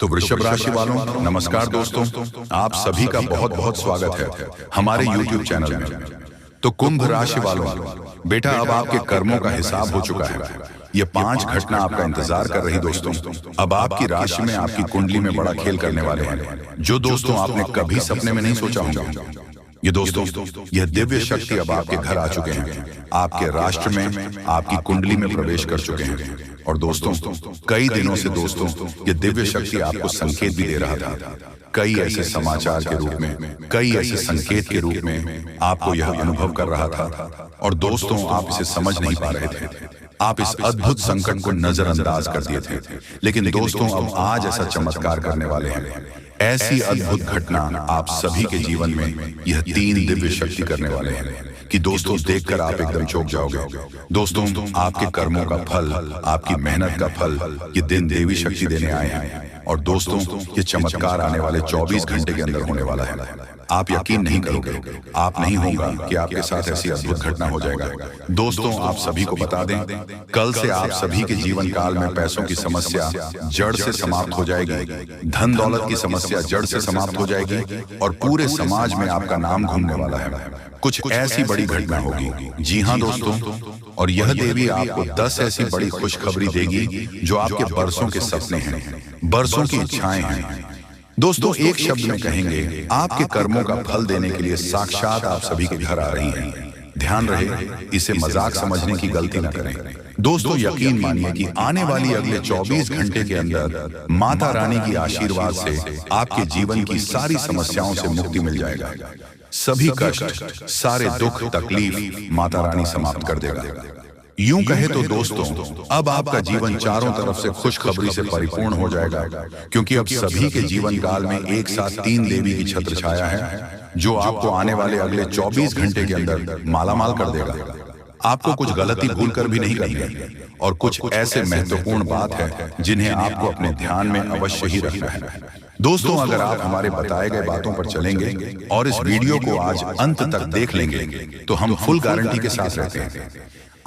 तो वृषभ राशि वालों, नमस्कार दोस्तों। आप सभी का बहुत बहुत स्वागत है हमारे YouTube चैनल में। तो कुंभ राशि वालों, बेटा अब आपके कर्मों का हिसाब हो चुका है। ये 5 घटना आपका इंतजार कर रही दोस्तों। अब आपकी राशि में, आपकी कुंडली में बड़ा खेल करने वाले हैं, जो दोस्तों आपने कभी सपने में नहीं सोचा होगा। ये दोस्तों, यह दिव्य शक्ति अब आपके घर आ चुके हैं, आपके राष्ट्र में, आपकी कुंडली में प्रवेश कर चुके हैं। और दोस्तों, कई दिनों से दोस्तों ये दिव्य शक्ति आपको संकेत भी दे रहा था। कई ऐसे समाचार के रूप में, कई ऐसे संकेत के रूप में आपको यह अनुभव कर रहा था। और दोस्तों, आप इसे समझ नहीं पा रहे थे। आप इस अद्भुत संकट को नजरअंदाज कर दिए थे। लेकिन दोस्तों, अब आज ऐसा चमत्कार करने वाले हैं। ऐसी अद्भुत घटना आप सभी के जीवन में यह 3 दिव्य शक्ति करने वाले हैं कि दोस्तों देखकर आप एकदम चौंक जाओगे। दोस्तों, आपके कर्मों का फल, आपकी मेहनत का फल ये दिन देवी शक्ति देने आए हैं। और दोस्तों, ये चमत्कार आने वाले 24 घंटे के अंदर होने वाला है। आप यकीन नहीं करोगे, आप नहीं होगा कि आपके साथ ऐसी अद्भुत घटना हो जाएगा। दोस्तों, आप सभी को बता दें, कल से आप सभी के जीवन काल में पैसों की समस्या जड़ से समाप्त हो जाएगी, धन दौलत की समस्या जड़ से समाप्त हो जाएगी और पूरे समाज में आपका नाम घूमने वाला है। कुछ ऐसी बड़ी घटना होगी। जी हाँ दोस्तों, और यह देवी आपको 10 ऐसी बड़ी खुशखबरी देगी जो आपके बरसों के सपने हैं, बरसों की इच्छाएं हैं। दोस्तों, एक शब्द में कहेंगे, आपके कर्मों का फल देने के लिए साक्षात आप सभी के घर आ रही हैं। ध्यान रहे, इसे मजाक समझने की गलती न करें। दोस्तों, यकीन मानिए कि आने वाली अगले 24 घंटे के अंदर माता रानी की आशीर्वाद से आपके जीवन की सारी समस्याओं से मुक्ति मिल जाएगा। सभी कष्ट, सारे दुख तकलीफ माता रानी समाप्त कर देगा। यूं कहे तो दोस्तों, अब आपका जीवन चारों तरफ से खुशखबरी से परिपूर्ण हो जाएगा, क्योंकि अब सभी के जीवन काल में एक साथ 3 देवी की छत्र छाया है, जो आपको आने वाले अगले 24 घंटे के अंदर मालामाल कर देगा। आपको कुछ गलती भूल कर भी नहीं करनी है, और कुछ ऐसे महत्वपूर्ण बात है जिन्हें आपको अपने ध्यान में अवश्य ही रखना है। दोस्तों, अगर आप हमारे बताए गए बातों पर चलेंगे और इस वीडियो को आज अंत तक देख लेंगे, तो हम फुल गारंटी के साथ रहते हैं,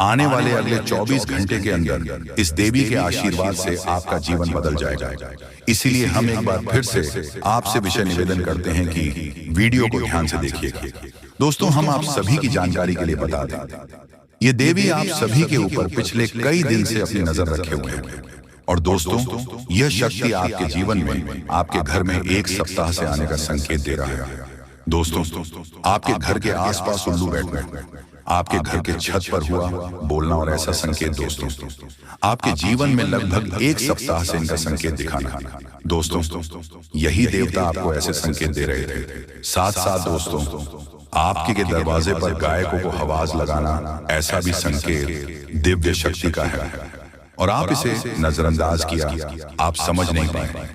आने वाले अगले 24 घंटे के अंदर इस देवी के आशीर्वाद से आपका जीवन बदल जाएगा। इसीलिए हम एक बार फिर से आपसे विषय निवेदन करते हैं कि वीडियो को ध्यान से देखिए। दोस्तों, हम आप सभी की जानकारी के लिए बता दें, ये देवी आप सभी के ऊपर पिछले कई दिन से अपनी नजर रखे हुए हैं। और दोस्तों, यह शक्ति आपके जीवन में, आपके घर में 1 सप्ताह से आने का संकेत दे रहा है। दोस्तों, आपके घर के आसपास उल्लू बैठना, आपके घर के छत पर हुआ बोलना और ऐसा संकेत दोस्तों, आपके जीवन में लगभग 1 सप्ताह से इनका संकेत दिखाना। दोस्तों, यही देवता आपको ऐसे संकेत दे रहे थे। साथ साथ दोस्तों, आपके के दरवाजे पर गायकों को आवाज लगाना, ऐसा भी संकेत दिव्य शक्ति का है। और आप इसे नजरअंदाज किया, आप समझ नहीं पाए।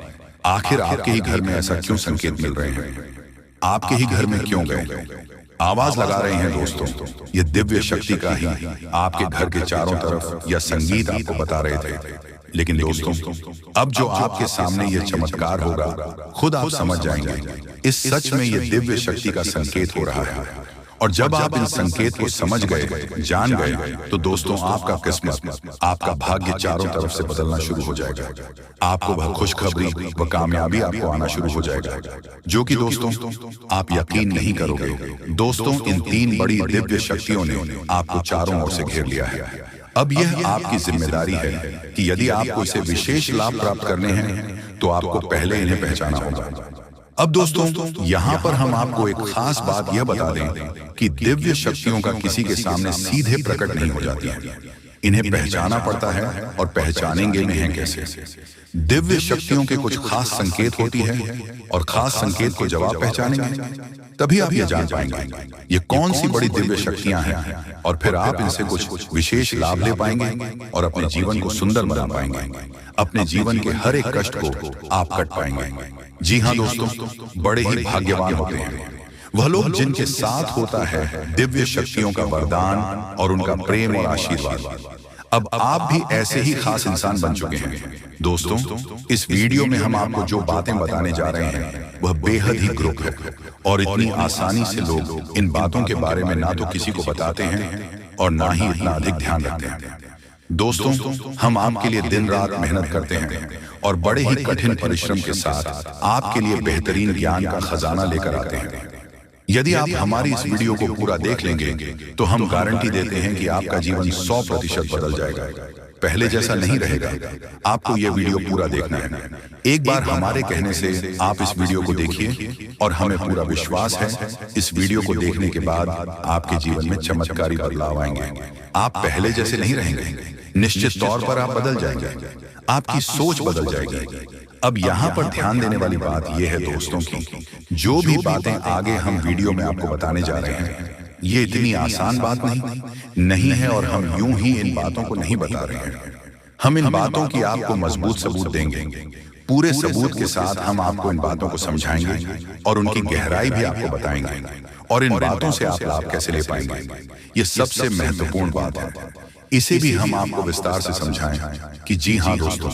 आखिर आपके ही घर में ऐसा क्यों संकेत मिल रहे हैं? आपके ही घर में क्यों गए? आवाज लगा रहे हैं दोस्तों, ये दिव्य शक्ति का ही आपके घर के चारों तरफ यह संगीत आपको बता रहे थे। लेकिन दोस्तों, अब जो आपके सामने ये चमत्कार होगा, खुद आप समझ जाएंगे, इस सच में ये दिव्य शक्ति का संकेत हो रहा है। और जब आप इन संकेत को समझ गए, जान गए, तो दोस्तों आपका किस्मत, आपका भाग्य चारों तरफ से बदलना शुरू हो जाएगा। आपको वह खुशखबरी, वह कामयाबी आपको आना शुरू हो जाएगा, जो कि दोस्तों आप यकीन नहीं करोगे। दोस्तों, इन 3 बड़ी दिव्य शक्तियों ने आपको चारों ओर से घेर लिया है। अब यह आपकी जिम्मेदारी है कि यदि आपको इसे विशेष लाभ प्राप्त करने हैं, तो आपको पहले इन्हें पहचाना होगा। अब दोस्तों, यहाँ पर हम आपको एक खास बात यह बता दें कि दिव्य शक्तियों का किसी के सामने सीधे प्रकट नहीं हो जाती है। इन्हें पहचाना पड़ता है, और पहचानेंगे इन्हें कैसे? दिव्य शक्तियों के कुछ खास संकेत होती है, और खास संकेत को जब आप पहचानेंगे, तभी आप ये जान पाएंगे ये कौन सी बड़ी दिव्य शक्तियां हैं, और फिर आप इनसे कुछ विशेष लाभ ले पाएंगे और अपने जीवन को सुंदर बना पाएंगे। अपने जीवन के हर एक कष्ट को आप कट पाएंगे। जी हाँ दोस्तों, बड़े ही भाग्यवान होते हैं वह लोग जिनके साथ होता है दिव्य शक्तियों का वरदान और उनका प्रेम और आशीर्वाद। अब आप भी ऐसे ही खास इंसान बन चुके हैं। दोस्तों, इस वीडियो में हम आपको जो बातें बताने जा रहे हैं, वह बेहद ही गुप्त है, और इतनी आसानी से लोग इन बातों के बारे में ना तो किसी को बताते हैं और ना ही इतना अधिक ध्यान रखते हैं। दोस्तों, हम आपके लिए दिन रात मेहनत करते हैं, और बड़े ही कठिन परिश्रम के साथ आपके लिए बेहतरीन ज्ञान का खजाना लेकर आते हैं। यदि आप हमारी इस वीडियो को पूरा देख लेंगे तो हम गारंटी देते हैं कि आपका जीवन 100% बदल जाएगा, पहले जैसा नहीं रहेगा। आपको यह वीडियो पूरा देखना है। एक बार हमारे कहने से आप इस वीडियो को देखिए और हमें पूरा विश्वास है इस वीडियो को देखने के बाद आपके जीवन में चमत्कारी बदलाव आएंगे। आप पहले जैसे नहीं रहेंगे, निश्चित तौर पर आप बदल जाएंगे, आपकी सोच बदल जाएगी। अब यहाँ पर ध्यान देने वाली बात यह है दोस्तों की जो भी बातें आगे हम वीडियो में आपको बताने जा रहे हैं ये इतनी आसान बात नहीं है और हम यूं ही इन बातों को नहीं बता रहे हैं। हम इन बातों की आपको मजबूत सबूत देंगे। पूरे सबूत के साथ हम आपको इन बातों को समझाएंगे और उनकी गहराई भी आपको बताएंगे और इन बातों से आप लाभ कैसे ले पाएंगे, ये सबसे महत्वपूर्ण बात है। इसे भी हम आपको विस्तार से समझाएं कि जी हाँ दोस्तों,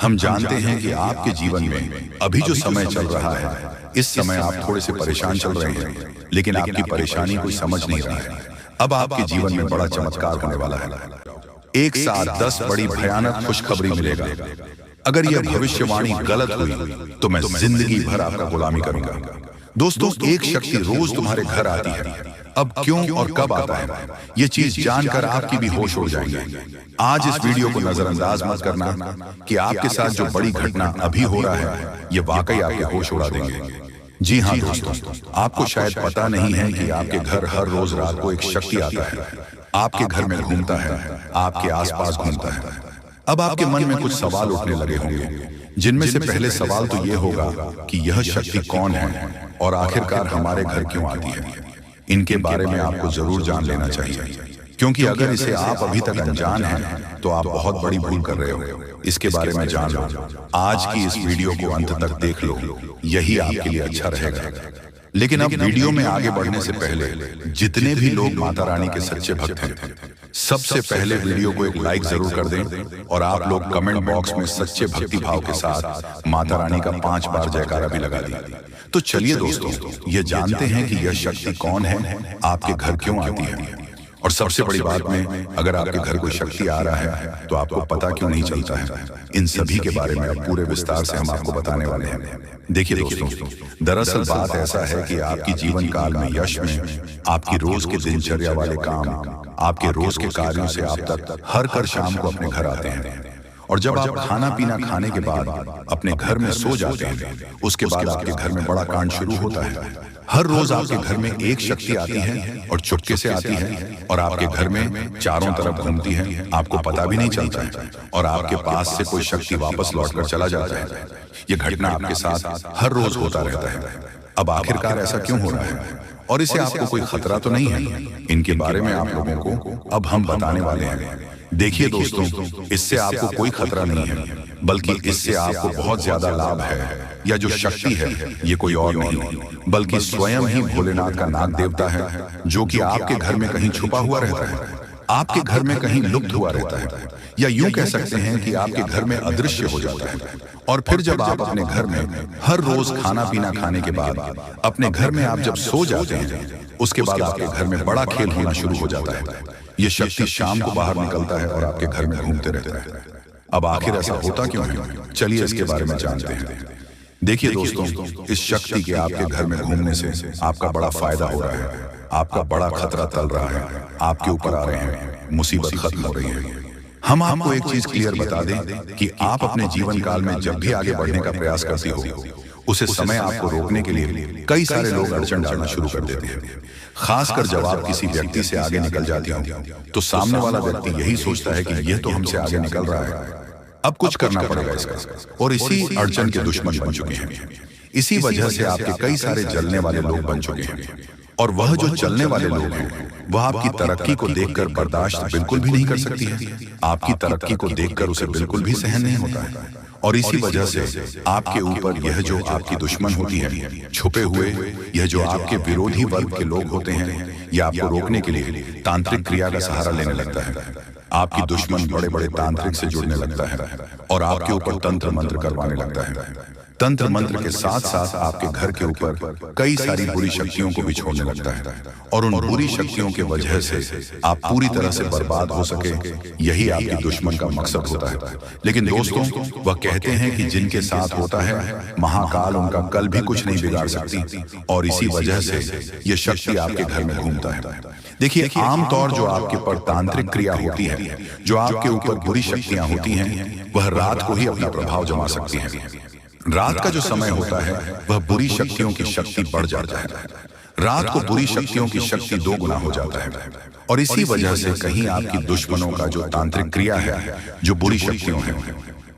हम जानते हैं कि आपके जीवन में अभी जो समय चल रहा है इस समय आप थोड़े से परेशान चल रहे हैं, लेकिन आपकी परेशानी कोई समझ नहीं रहा है। अब आपके जीवन में बड़ा चमत्कार होने वाला है। एक साथ 10 बड़ी भयानक खुशखबरी मिलेगा। अगर यह भविष्यवाणी गलत हुई तो मैं जिंदगी भर आपका गुलामी करूंगा। दोस्तों, एक शक्ति रोज तुम्हारे घर आती है। अब क्यों और कब आता है ये चीज जानकर आपकी भी होश उड़ जाएंगे। आज इस वीडियो को नजरअंदाज मत करना कि आपके साथ जो बड़ी घटना अभी हो रहा है ये वाकई आपके होश उड़ा देंगे। जी हाँ दोस्तों, आपको शायद पता नहीं है कि आपके घर हर रोज रात को एक शक्ति आता है, आपके घर में घूमता है, आपके आसपास घूमता है। अब आपके मन में कुछ सवाल उठने लगे होंगे, जिनमें से पहले सवाल तो ये होगा कि यह शक्ति कौन है और आखिरकार हमारे घर क्यों आती है। इनके बारे में आपको जरूर जान लेना चाहिए, क्योंकि अगर इसे आप अभी तक अनजान हैं तो आप बहुत बड़ी भूल कर रहे हो। इसके बारे में जान लो। आज की इस वीडियो को अंत तक देख लो, यही आपके लिए अच्छा रहेगा। लेकिन अब वीडियो में आगे बढ़ने से पहले जितने भी लोग माता रानी के सच्चे भक्त हैं सबसे पहले वीडियो को एक लाइक जरूर कर दें और आप लोग कमेंट बॉक्स में सच्चे भक्ति भाव के साथ माता रानी का 5 बार जयकारा भी लगा दिया। तो चलिए दोस्तों, ये जानते हैं कि यह शक्ति कौन है, आपके घर क्यों आती है, और सबसे बड़ी बात में अगर आपके घर कोई शक्ति आ रहा है तो आपको पता क्यों नहीं चलता है। इन सभी के बारे में अब पूरे विस्तार से हम आपको बताने वाले हैं। देखिए दोस्तों, दरअसल बात ऐसा है कि आपकी जीवन काल में यश में आपकी रोज के दिनचर्या वाले काम, आपके रोज के कार्यों से आप तक हर कर शाम को अपने घर आते हैं। और जब आप खाना पीना खाने के बाद अपने घर में सो जाते हैं उसके बाद आपके घर में बड़ा कांड शुरू होता है। हर रोज आपके घर में एक शक्ति आती है और चुपके से आती है और आपके घर में चारों तरफ घूमती है, आपको पता भी नहीं चलता है और आपके पास से कोई शक्ति वापस लौटकर चला जाता है। ये घटना आपके साथ हर रोज होता रहता है। अब आखिरकार ऐसा क्यों हो रहा है और इसे आपको कोई खतरा तो नहीं है, इनके बारे में आप लोगों को अब हम बताने वाले हैं। देखिए दोस्तों, इससे आपको कोई खतरा नहीं है, बल्कि इससे आपको बहुत ज्यादा लाभ है। या जो शक्ति है ये कोई और नहीं बल्कि स्वयं ही भोलेनाथ का नाग देवता है, जो कि आपके घर में कहीं छुपा हुआ रहता है, आपके घर में कहीं लुप्त हुआ रहता है, या यूं कह सकते हैं कि आपके घर में अदृश्य हो जाता है। और फिर जब आप अपने घर में हर रोज खाना पीना खाने के बाद अपने घर में आप जब सो जाते हैं उसके बाद आपके घर में बड़ा खेल होना शुरू हो जाता है। ये शक्ति शाम को बाहर निकलता है और आपके घर में घूमते रहता है। अब आखिर ऐसा होता क्यों है, चलिए इसके बारे में जानते हैं। देखिए दोस्तों, इस शक्ति के आपके घर में घूमने से आपका बड़ा फायदा हो रहा है, आपका बड़ा खतरा टल रहा है, आपके ऊपर आ रहे हैं, मुसीबत खत्म हो रही है। हम आपको एक चीज क्लियर बता दें कि आप अपने जीवन काल में जब भी आगे बढ़ने का प्रयास करती हो उसे समय आपको रोकने के लिए कई सारे लोग अड़चन डालना शुरू कर देते हैं। खासकर जब आप किसी व्यक्ति से आगे निकल जाती हो तो सामने वाला व्यक्ति यही सोचता है कि यह तो हमसे आगे निकल रहा है, अब कुछ करना पड़ेगा इसका, और इसी अड़चन के दुश्मन बन चुके हैं। इसी वजह से आपके कई सारे जलने वाले लोग बन चुके हैं। और वह जो चलने वाले लोग हैं वह आपकी तरक्की को देखकर बर्दाश्त बिल्कुल भी नहीं कर सकती है, आपकी तरक्की को देखकर उसे बिल्कुल भी सहन नहीं होता है। और इसी वजह से आपके ऊपर यह जो आपकी दुश्मन होती है, छुपे हुए यह जो आपके विरोधी वर्ग के लोग होते हैं, यह आपको रोकने के लिए तांत्रिक क्रिया का सहारा लेने लगता है। आपकी दुश्मन बड़े बड़े तांत्रिक से जुड़ने लगता है और आपके ऊपर तंत्र मंत्र करवाने लगता है। तंत्र मंत्र के साथ साथ आपके घर के ऊपर कई सारी बुरी शक्तियों को भी छोड़ने लगता है, और उन बुरी शक्तियों के वजह से आप पूरी तरह से बर्बाद हो सके, यही आपके दुश्मन का मकसद होता है। लेकिन दोस्तों, वह कहते हैं कि जिनके साथ होता है महाकाल उनका कल भी कुछ नहीं बिगाड़ सकती, और इसी वजह से यह शक्ति आपके घर में घूमता है। देखिए, आमतौर जो आपके पर तांत्रिक क्रिया होती है, जो आपके ऊपर बुरी शक्तियां होती हैं, वह रात को ही अपना प्रभाव जमा सकती हैं। रात का जो समय होता है वह बुरी शक्तियों की शक्ति बढ़ जाता है। रात को बुरी शक्तियों की शक्ति 2 गुना हो जाता है, और इसी वजह से कहीं आपकी दुश्मनों का जो तांत्रिक क्रिया है, जो बुरी शक्तियों है,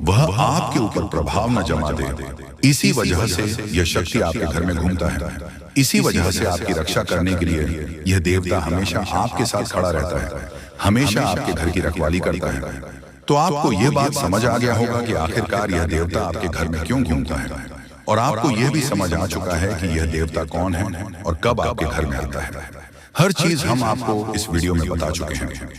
वह आपके ऊपर प्रभाव न जमा दे। इसी वजह से यह शक्ति आपके घर में घूमता है। इसी वजह से आपकी रक्षा करने के लिए यह देवता हमेशा आपके साथ खड़ा रहता है, हमेशा आपके घर की रखवाली करता है। तो आपको यह बात समझ आ गया होगा कि आखिरकार यह देवता आपके घर में क्यों घूमता है, और आपको यह भी समझ आ चुका है कि यह देवता कौन है और कब आपके घर में आता है। हर चीज हम आपको इस वीडियो में बता चुके हैं,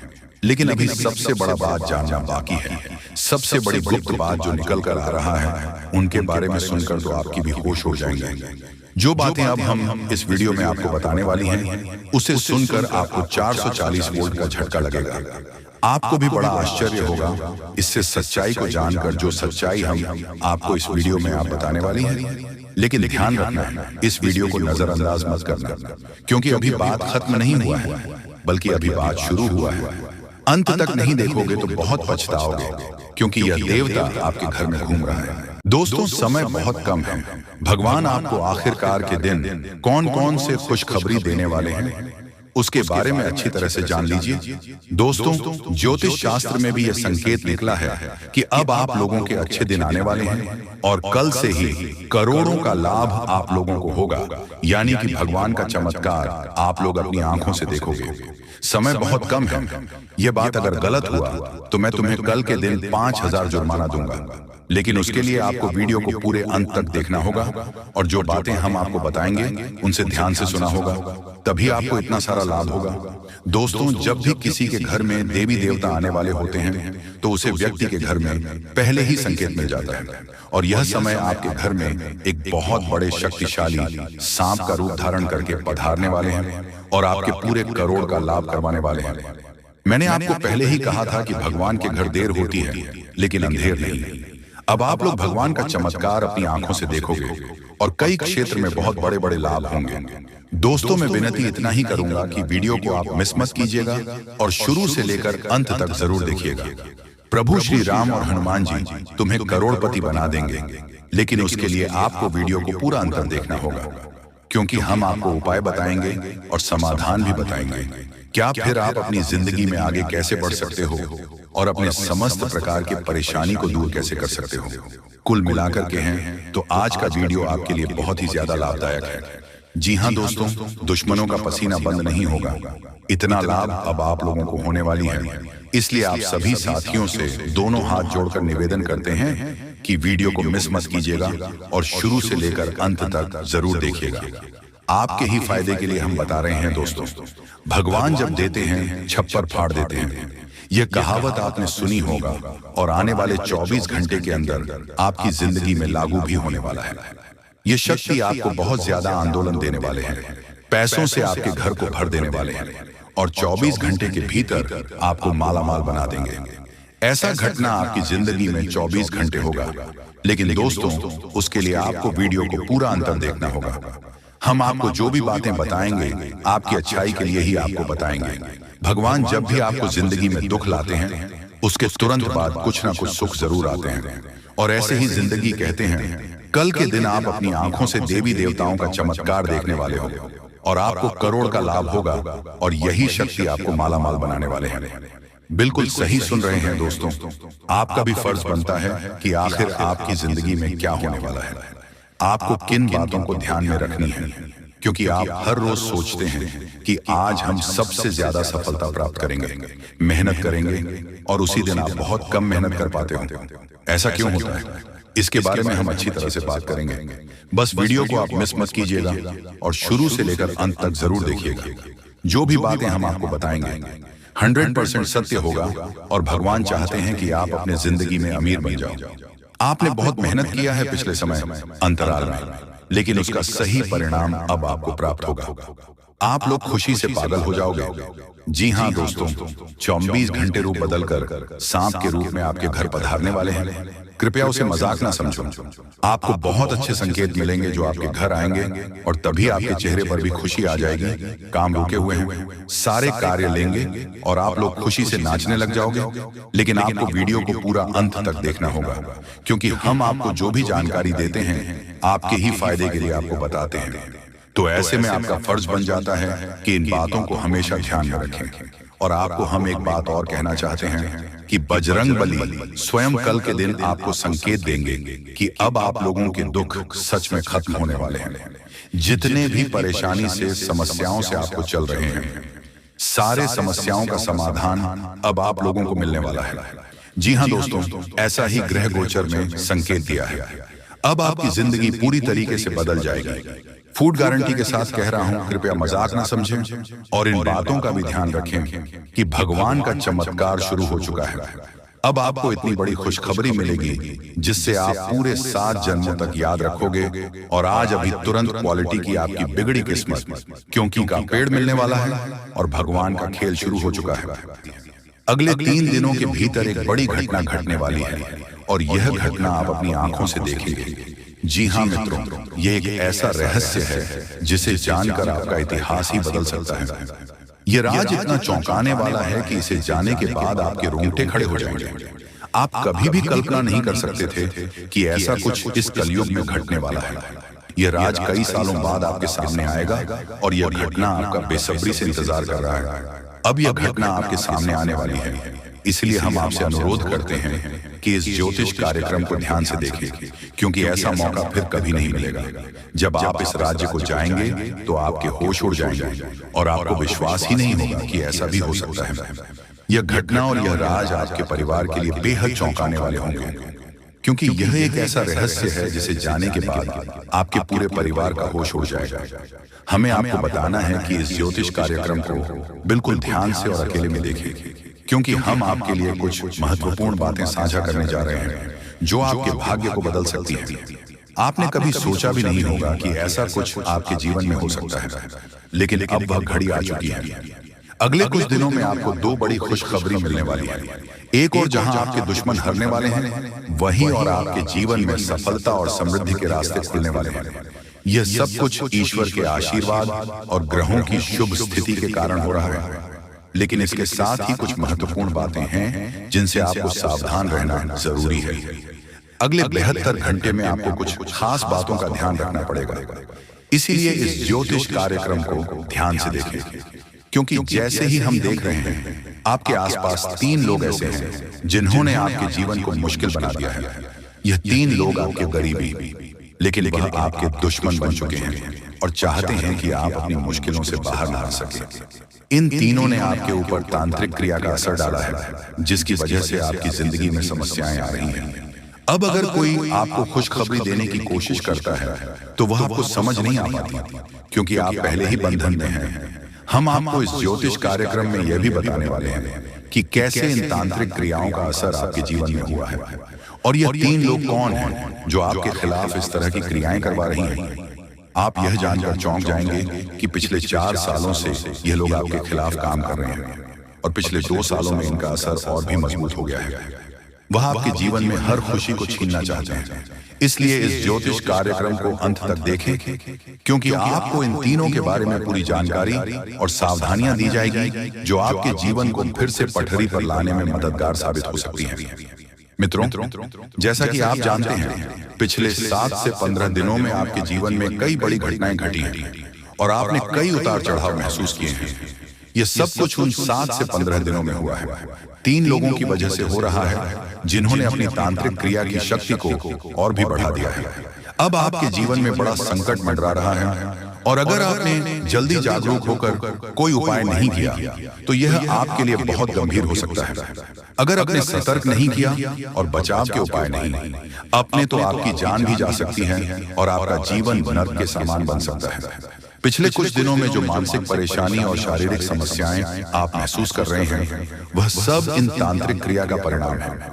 लेकिन अभी सबसे बड़ा बात जानना बाकी है। सबसे बड़ी गुप्त बात जो निकल कर आ रहा है, उनके बारे में सुनकर तो आपकी भी होश हो जाएंगे। जो बातें अब हम इस वीडियो में आपको बताने वाली हैं, उसे सुनकर आपको 440 वोल्ट का झटका लगेगा। आपको भी बड़ा आश्चर्य होगा इससे सच्चाई को जानकर, जो सच्चाई हम आपको इस वीडियो में आप बताने वाली हैं। लेकिन ध्यान रखना, इस वीडियो को नजरअंदाज मत करना, क्योंकि अभी बात खत्म नहीं हुआ है, बल्कि अभी बात शुरू हुआ है। अंत तक नहीं देखोगे तो बहुत पछताओगे, क्योंकि यह देवता आपके घर में घूम रहा है। दोस्तों, समय बहुत कम है। भगवान आपको आखिरकार के दिन कौन कौन से खुशखबरी देने वाले हैं, उसके बारे में अच्छी तरह से जान लीजिए। दोस्तों, ज्योतिष शास्त्र में भी यह संकेत निकला है कि अब आप लोगों के अच्छे दिन आने वाले हैं, और कल से ही करोड़ों का लाभ आप लोगों को होगा। यानी कि भगवान का चमत्कार आप लोग अपनी आंखों से देखोगे। समय बहुत कम है। यह बात अगर गलत हुआ तो मैं तुम्हें कल के दिन 5000 जुर्माना दूंगा, लेकिन उसके लिए आपको वीडियो को पूरे अंत तक देखना होगा, और जो बातें हम आपको बताएंगे उनसे ध्यान से सुना होगा, तभी आपको इतना सारा लाभ होगा। दोस्तों, जब भी किसी के घर में देवी देवता आने वाले होते हैं, तो उसे व्यक्ति के घर में पहले ही संकेत मिल जाता है, और यह समय आपके घर में एक बहुत बड़े शक्तिशाली सांप का रूप धारण करके पधारने वाले हैं, और आपके पूरे करोड़ का लाभ करवाने वाले हैं। मैंने आपको पहले ही कहा था कि भगवान के घर देर होती है, लेकिन अंधेर नहीं। अब आप लोग भगवान का चमत्कार अपनी आंखों से देखोगे, और कई क्षेत्र में बहुत बड़े बड़े लाभ होंगे। दोस्तों, मैं विनती इतना ही करूंगा कि वीडियो को आप मिस मत कीजिएगा, और शुरू से लेकर अंत तक जरूर देखिएगा। प्रभु श्री राम और हनुमान जी तुम्हें करोड़पति बना देंगे, लेकिन उसके लिए आपको वीडियो को पूरा अंत तक देखना होगा, क्योंकि हम आपको उपाय बताएंगे और समाधान भी बताएंगे। क्या फिर आप अपनी जिंदगी में आगे कैसे बढ़ सकते हो, और अपने समस्त प्रकार की परेशानी को दूर कैसे कर सकते हो। कुल मिलाकर के हैं तो आज का वीडियो आपके लिए बहुत ही ज्यादा लाभदायक है। जी हाँ दोस्तों, दुश्मनों का पसीना बंद नहीं होगा। इतना लाभ अब आप लोगों को होने वाली है, इसलिए आप सभी साथियों से दोनों हाथ जोड़कर निवेदन करते हैं कि वीडियो को मिस मत कीजिएगा, और शुरू से लेकर अंत तक जरूर देखिएगा। आपके ही फायदे के लिए हम बता रहे हैं। दोस्तों, भगवान जब देते हैं छप्पर फाड़ देते हैं, यह कहावत आपने सुनी होगा, और आने वाले 24 घंटे के अंदर आपकी जिंदगी में लागू भी होने वाला है। ये शक्ति आपको बहुत ज्यादा आंदोलन देने वाले हैं, पैसों से आपके घर को भर देने वाले हैं, और 24 घंटे के भीतर आपको मालामाल बना देंगे। ऐसा घटना आपकी जिंदगी में 24 घंटे होगा, लेकिन दोस्तों, उसके लिए आपको वीडियो को पूरा अंतर देखना होगा। हम आपको जो भी बातें बताएंगे आपकी अच्छाई के लिए ही आपको बताएंगे। भगवान जब भी आपको जिंदगी में दुख लाते हैं, उसके तुरंत बाद कुछ ना कुछ सुख जरूर आते हैं, और ऐसे ही जिंदगी कहते हैं। कल के दिन आप अपनी आंखों से देवी देवताओं का चमत्कार देखने वाले हो, और आपको करोड़ का लाभ होगा, और यही शक्ति आपको मालामाल बनाने वाले हैं। बिल्कुल सही सुन रहे हैं दोस्तों। आपका भी फर्ज बनता है कि आखिर आपकी जिंदगी में क्या होने वाला है, आपको किन बातों को ध्यान में रखनी है, क्योंकि आप हर रोज सोचते हैं कि आज हम सबसे ज्यादा सफलता प्राप्त करेंगे, मेहनत करेंगे, और उसी दिन आप बहुत कम मेहनत कर पाते हो। ऐसा क्यों होता है, इसके बारे में हम अच्छी तरह से बात करेंगे। बस वीडियो को आप मिस मत कीजिएगा, और शुरू से लेकर अंत तक जरूर देखिएगा। जो भी बातें हम आपको बताएंगे 100% सत्य होगा, और भगवान चाहते हैं कि आप अपने जिंदगी में अमीर बन जाओ। आपने बहुत मेहनत किया है पिछले समय अंतराल में, लेकिन उसका सही परिणाम अब आपको प्राप्त होगा। आप लोग खुशी से पागल हो जाओगे। जी हाँ दोस्तों, 24 घंटे रूप बदलकर सांप के रूप में आपके घर पधारने वाले हैं। कृपया उसे मजाक ना समझो। आपको बहुत अच्छे संकेत मिलेंगे जो आपके घर आएंगे, और तभी आपके चेहरे पर भी खुशी आ जाएगी। काम रुके हुए हैं, सारे कार्य लेंगे और आप लोग खुशी से नाचने लग जाओगे। लेकिन आपको वीडियो को पूरा अंत तक देखना होगा, क्योंकि हम आपको जो भी जानकारी देते हैं आपके ही फायदे के लिए आपको बताते हैं। तो ऐसे में आपका फर्ज बन जाता है कि इन बातों को हमेशा ध्यान में रखें। और आपको हम एक बात और कहना चाहते हैं कि बजरंग बली स्वयं कल के दिन आपको संकेत देंगे कि अब आप लोगों के दुख सच में खत्म होने वाले हैं। जितने भी परेशानी से, समस्याओं से आपको चल रहे हैं, सारे समस्याओं का समाधान अब आप लोगों को मिलने वाला है। जी हाँ दोस्तों, ऐसा ही ग्रह गोचर में संकेत दिया है। अब आपकी जिंदगी पूरी तरीके से बदल जाएगी। फूड गारंटी के साथ कह रहा हूं, कृपया मजाक ना समझें और इन बातों का भी ध्यान रखें कि भगवान का चमत्कार शुरू हो चुका है। अब आपको इतनी बड़ी खुशखबरी मिलेगी जिससे आप पूरे 7 जन्मों तक याद रखोगे। और आज अभी तुरंत क्वालिटी की आपकी बिगड़ी किस्मत, क्योंकि का पेड़ मिलने वाला है और भगवान का खेल शुरू हो चुका है। अगले 3 दिनों के भीतर एक बड़ी घटना घटने वाली है, और यह घटना आप अपनी आंखों से देखेंगे। जी हाँ मित्रों, ये एक ऐसा रहस्य है जिसे जानकर आपका इतिहास ही बदल सकता है। ये राज इतना चौंकाने वाला है कि इसे जाने के बाद आपके रोंगटे खड़े हो जाएंगे। आप कभी भी कल्पना नहीं कर सकते थे कि ऐसा कुछ इस कलयुग में घटने वाला है। यह राज कई सालों बाद आपके सामने आएगा, और यह घटना आपका बेसब्री से इंतजार कर रहा है। अब यह घटना आपके सामने आने वाली है, इसलिए हम आपसे अनुरोध करते हैं कि इस ज्योतिष कार्यक्रम को ध्यान से देखें, क्योंकि ऐसा मौका फिर कभी नहीं मिलेगा। जब आप इस राज्य को जाएंगे तो आपके होश उड़ जाएंगे और आपको विश्वास ही नहीं होगा कि ऐसा भी हो सकता है। यह घटना और यह राज आपके परिवार के लिए बेहद चौंकाने वाले होंगे, क्योंकि यह एक ऐसा रहस्य है जिसे जाने के बाद आपके पूरे परिवार का होश उड़ जाएगा। हमें आपको बताना है कि इस ज्योतिष कार्यक्रम को बिल्कुल ध्यान से और अकेले में देखें, क्योंकि हम आपके लिए कुछ महत्वपूर्ण बातें साझा करने जा रहे हैं जो आपके भाग्य को बदल सकती हैं। आपने कभी सोचा भी नहीं होगा कि ऐसा कुछ आपके जीवन में हो सकता है, लेकिन अब वह घड़ी आ चुकी है। अगले कुछ दिनों में आपको 2 बड़ी खुशखबरी मिलने वाली है। एक और जहां आपके दुश्मन हारने वाले हैं, वहीं और आपके जीवन में सफलता और समृद्धि के रास्ते खुलने वाले हैं। यह सब कुछ ईश्वर के आशीर्वाद और ग्रहों की शुभ स्थिति के कारण हो रहा है। लेकिन इसके साथ ही कुछ महत्वपूर्ण बातें हैं जिनसे आपको सावधान रहना जरूरी है। अगले 72 घंटे में आपको कुछ खास बातों का ध्यान रखना पड़ेगा। इसीलिए इस ज्योतिष कार्यक्रम को ध्यान से देखें, क्योंकि जैसे ही हम देख रहे हैं आपके आसपास 3 लोग ऐसे हैं जिन्होंने आपके जीवन को मुश्किल बना दिया है। यह 3 लोग आपके करीबी, लेकिन वह आपके दुश्मन बन चुके हैं और चाहते हैं कि आप अपनी मुश्किलों से बाहर ना आ सकें। इन तीनों ने आपके ऊपर तांत्रिक क्रिया का असर डाला है, जिसकी वजह से आपकी जिंदगी में समस्याएं आ रही हैं। अब अगर कोई आपको खुशखबरी देने की कोशिश करता है तो वह आपको समझ नहीं आ पाती, क्योंकि आप पहले ही बंधन में हैं। हम आपको इस ज्योतिष कार्यक्रम में यह भी बताने वाले हैं कि कैसे इन तांत्रिक क्रियाओं का असर आपके जीवन में हुआ है, और यह 3 लोग कौन हैं जो आपके खिलाफ इस तरह की क्रियाएं करवा रही हैं। आप यह जानकर चौंक जाएंगे कि पिछले 4 सालों से यह लोग आपके खिलाफ काम कर रहे हैं, और पिछले 2 सालों में इनका असर और भी मजबूत हो गया है। वह आपके जीवन में हर खुशी को छीनना चाहते हैं। इसलिए इस ज्योतिष कार्यक्रम को अंत तक देखें, क्योंकि आपको इन तीनों के बारे में पूरी जानकारी और सावधानियां दी जाएगी जो आपके जीवन को फिर से पटरी पर लाने में मददगार साबित हो सकती हैं। मित्रों, जैसा कि आप जानते हैं, पिछले 7 से 15 दिनों में आपके जीवन में कई बड़ी घटनाएं घटी हैं और आपने कई उतार चढ़ाव महसूस किए हैं। यह सब कुछ उन 7 से 15 दिनों में हुआ है। 3 लोगों की वजह से हो रहा है जिन्होंने अपनी तांत्रिक क्रिया की शक्ति को और भी बढ़ा दिया है। अब आपके जीवन में बड़ा संकट मंडरा रहा है, और अगर आपने जल्दी जागरूक होकर कोई उपाय नहीं किया तो यह आपके लिए बहुत गंभीर हो सकता है। अगर आपने सतर्क नहीं किया और बचाव के उपाय नहीं अपने, तो आपकी जान भी जा सकती है और आपका जीवन नर्क के समान बन सकता है। पिछले कुछ दिनों में जो मानसिक परेशानी और शारीरिक समस्याएं आप महसूस कर रहे हैं, वह सब इन तांत्रिक क्रिया का परिणाम है।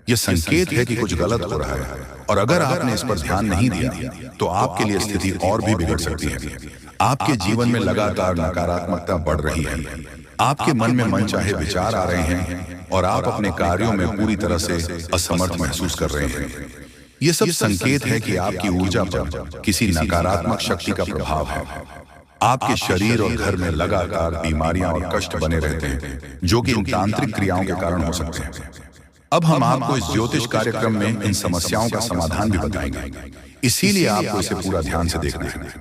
यह संकेत है कि कुछ गलत हो रहा है, और अगर आपने इस पर ध्यान नहीं दिया तो आपके लिए स्थिति और भी बिगड़ सकती है। आपके जीवन में लगातार नकारात्मकता बढ़ रही है, आपके मन में मनचाहे विचार आ रहे हैं और आप अपने कार्यों में पूरी तरह से असमर्थ महसूस कर रहे हैं। ये सब संकेत है कि आपकी ऊर्जा पर किसी नकारात्मक शक्ति का प्रभाव है। आपके शरीर और घर में लगातार बीमारियां और कष्ट बने रहते हैं, जो कि इन तांत्रिक क्रियाओं के कारण हो सकते हैं। अब हम आपको इस ज्योतिष कार्यक्रम में इन समस्याओं का समाधान भी बताएंगे, इसीलिए आपको इसे पूरा ध्यान से देखना है।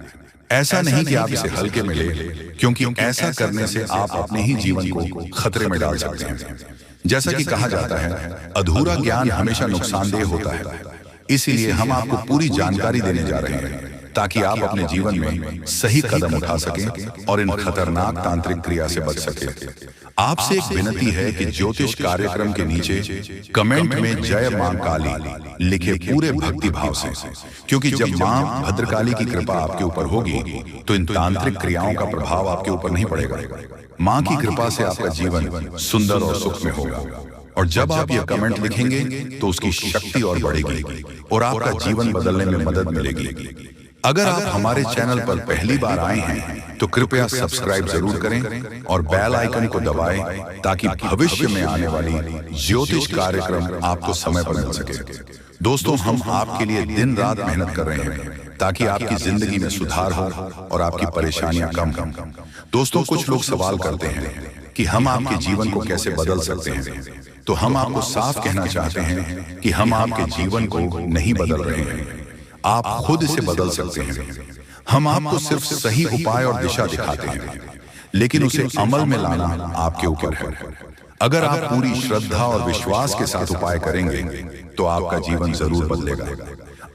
ऐसा नहीं कि आप इसे हल्के में ले, क्योंकि ऐसा करने से आप अपने ही जीवन को खतरे में डाल सकते हैं। जैसा कि कहा जाता है, अधूरा ज्ञान हमेशा नुकसानदेह होता है। इसीलिए हम आपको पूरी जानकारी देने जा रहे हैं, ताकि आप अपने जीवन में सही कदम उठा सकें और इन खतरनाक तांत्रिक क्रिया से बच सकें। आपसे एक विनती है कि ज्योतिष कार्यक्रम के नीचे कमेंट में जय मां काली लिखे पूरे भक्ति भाव से, क्योंकि जब मां भद्रकाली की कृपा आपके ऊपर होगी तो इन तांत्रिक क्रियाओं का प्रभाव आपके ऊपर नहीं पड़ेगा। मां की कृपा से आपका जीवन सुंदर और सुखमय होगा, और जब आप यह कमेंट लिखेंगे तो उसकी शक्ति और बढ़ेगी और आपका जीवन बदलने में मदद मिलेगी। अगर आप हमारे चैनल पर पहली बार आए हैं तो कृपया सब्सक्राइब जरूर करें और बेल आइकन को दबाएं, ताकि भविष्य में आने वाली ज्योतिष कार्यक्रम आपको समय पर मिल सके। दोस्तों, हम आपके लिए दिन रात मेहनत कर रहे हैं ताकि आपकी जिंदगी में सुधार हो और आपकी परेशानियां कम। दोस्तों, कुछ लोग सवाल करते हैं कि हम आपके जीवन को कैसे बदल सकते हैं, तो हम आपको साफ कहना चाहते हैं कि हम आपके जीवन को नहीं बदल रहे हैं, आप खुद इसे बदल सकते हैं। हम आपको सिर्फ सही उपाय और दिशा दिखाते हैं, लेकिन उसे अमल में लाना आपके ऊपर है। अगर आप पूरी श्रद्धा और विश्वास के साथ उपाय करेंगे तो आपका जीवन जरूर बदलेगा।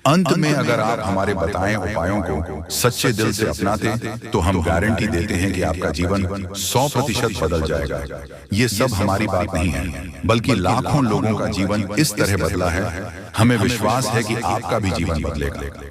अंत में अगर आप हमारे बताए उपायों को सच्चे दिल से अपनाते तो हम गारंटी देते हैं कि आपका जीवन 100% बदल जाएगा। ये सब हमारी बात नहीं है, बल्कि लाखों लोगों का जीवन इस तरह बदला है। हमें विश्वास है कि आपका भी जीवन बदलेगा।